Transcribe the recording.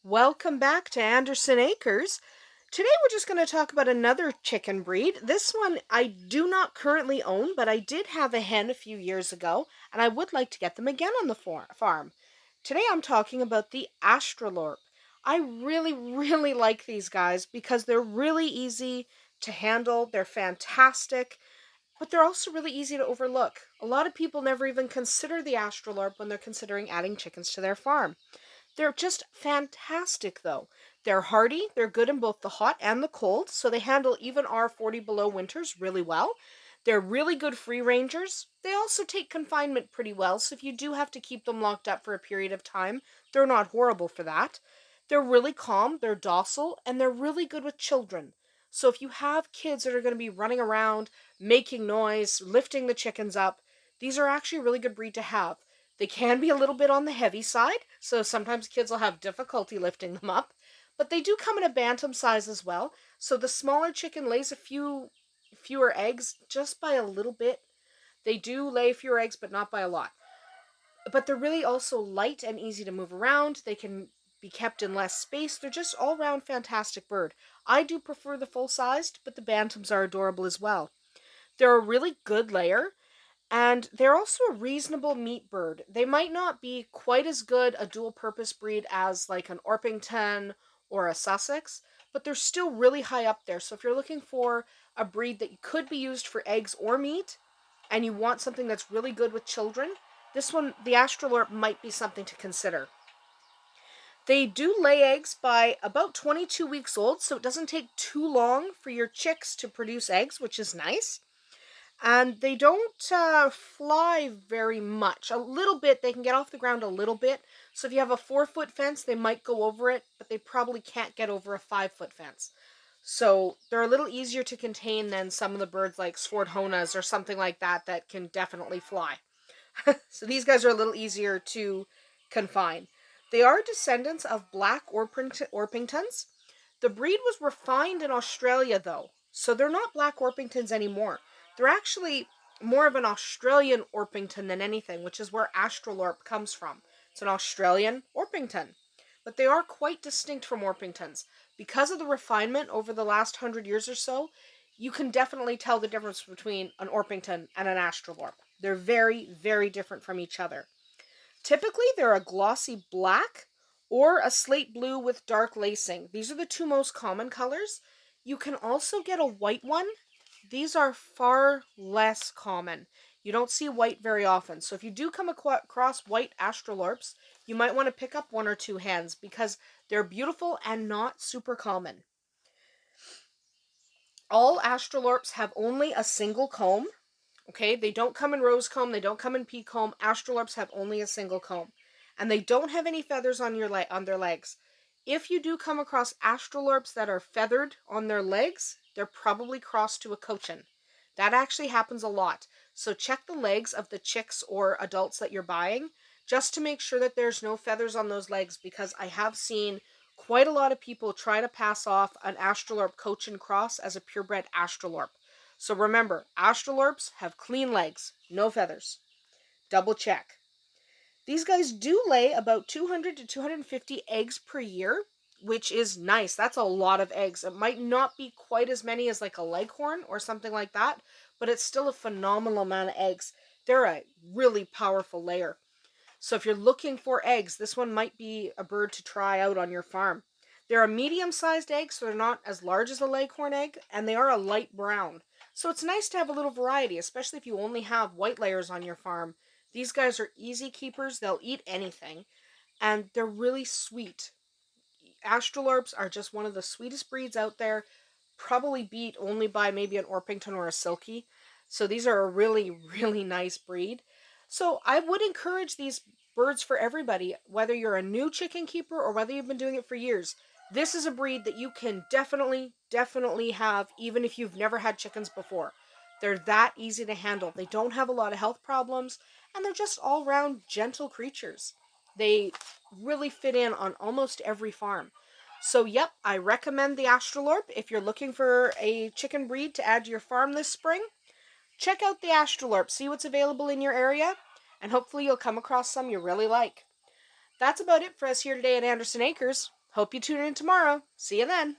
Welcome back to Andersen Acres. Today we're just going to talk about another chicken breed. This one I do not currently own, but I did have a hen a few years ago, and I would like to get them again on the farm. Today I'm talking about the Australorp. I really like these guys because they're really easy to handle. They're fantastic, but they're also really easy to overlook. A lot of people never even consider the Australorp when they're considering adding chickens to their farm. They're just fantastic, though. They're hardy, they're good in both the hot and the cold, so they handle even our 40 below winters really well. They're really good free rangers. They also take confinement pretty well, so if you do have to keep them locked up for a period of time, they're not horrible for that. They're really calm, they're docile, and they're really good with children. So if you have kids that are going to be running around, making noise, lifting the chickens up, these are actually a really good breed to have. They can be a little bit on the heavy side, so sometimes kids will have difficulty lifting them up, but they do come in a bantam size as well. So the smaller chicken lays a fewer eggs just by a little bit. They do lay fewer eggs, but not by a lot. But they're really also light and easy to move around. They can be kept in less space. They're just all round fantastic bird. I do prefer the full sized, but the bantams are adorable as well. They're a really good layer. And they're also a reasonable meat bird. They might not be quite as good a dual purpose breed as like an Orpington or a Sussex, but they're still really high up there. So if you're looking for a breed that could be used for eggs or meat, and you want something that's really good with children, this one, the Australorp, might be something to consider. They do lay eggs by about 22 weeks old, so it doesn't take too long for your chicks to produce eggs, which is nice. And they don't fly very much. A little bit, they can get off the ground a little bit. So if you have a 4-foot fence, they might go over it, but they probably can't get over a 5-foot fence. So they're a little easier to contain than some of the birds like Swordhonas or something like that that can definitely fly. So these guys are a little easier to confine. They are descendants of black Orpingtons. The breed was refined in Australia, though, so they're not black Orpingtons anymore. They're actually more of an Australian Orpington than anything, which is where Australorp comes from. It's an Australian Orpington. But they are quite distinct from Orpingtons. Because of the refinement over the last 100 years or so, you can definitely tell the difference between an Orpington and an Australorp. They're very different from each other. Typically, they're a glossy black or a slate blue with dark lacing. These are the two most common colors. You can also get a white one. These are far less common. You don't see white very often. So if you do come across white Australorps, you might want to pick up one or two hens because they're beautiful and not super common. All Australorps have only a single comb. Okay, they don't come in rose comb, they don't come in pea comb. Australorps have only a single comb, and they don't have any feathers on on their legs. If you do come across Australorps that are feathered on their legs, they're probably crossed to a cochin. That actually happens a lot. So check the legs of the chicks or adults that you're buying just to make sure that there's no feathers on those legs, because I have seen quite a lot of people try to pass off an Australorp cochin cross as a purebred Australorp. So remember, Australorps have clean legs, no feathers. Double check. These guys do lay about 200 to 250 eggs per year, which is nice. That's a lot of eggs. It might not be quite as many as like a leghorn or something like that, but it's still a phenomenal amount of eggs. They're a really powerful layer. So if you're looking for eggs, this one might be a bird to try out on your farm. They're a medium-sized egg, so they're not as large as a leghorn egg, and they are a light brown. So it's nice to have a little variety, especially if you only have white layers on your farm. These guys are easy keepers. They'll eat anything, and they're really sweet. Australorps are just one of the sweetest breeds out there, probably beat only by maybe an Orpington or a Silkie. So these are a really nice breed. So I would encourage these birds for everybody, whether you're a new chicken keeper or whether you've been doing it for years. This is a breed that you can definitely have even if you've never had chickens before. They're that easy to handle. They don't have a lot of health problems, and they're just all-round gentle creatures. They really fit in on almost every farm. So, yep, I recommend the Australorp if you're looking for a chicken breed to add to your farm this spring. Check out the Australorp, see what's available in your area, and hopefully you'll come across some you really like. That's about it for us here today at Andersen Acres. Hope you tune in tomorrow. See you then.